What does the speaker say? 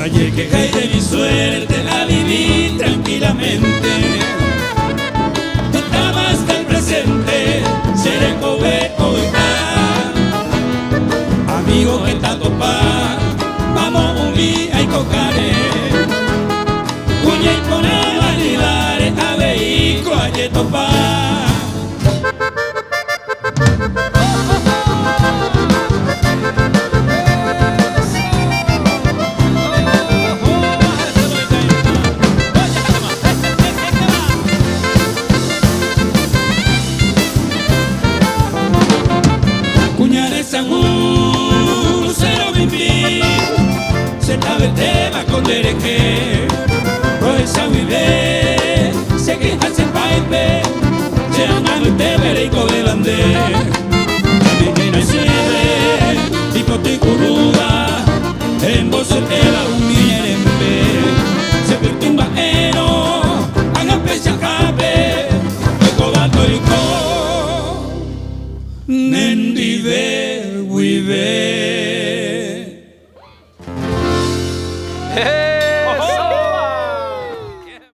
Valle que cae de mi suerte la viví tranquilamente. No estaba hasta el presente, seré cove hoy. Amigo que está topa, vamos un día y cocare. Cuña y pone validare, a veico aye topa. Se sabe tema con dereje, pues a vive, se queja se paipe, se anda el te vereico de bande.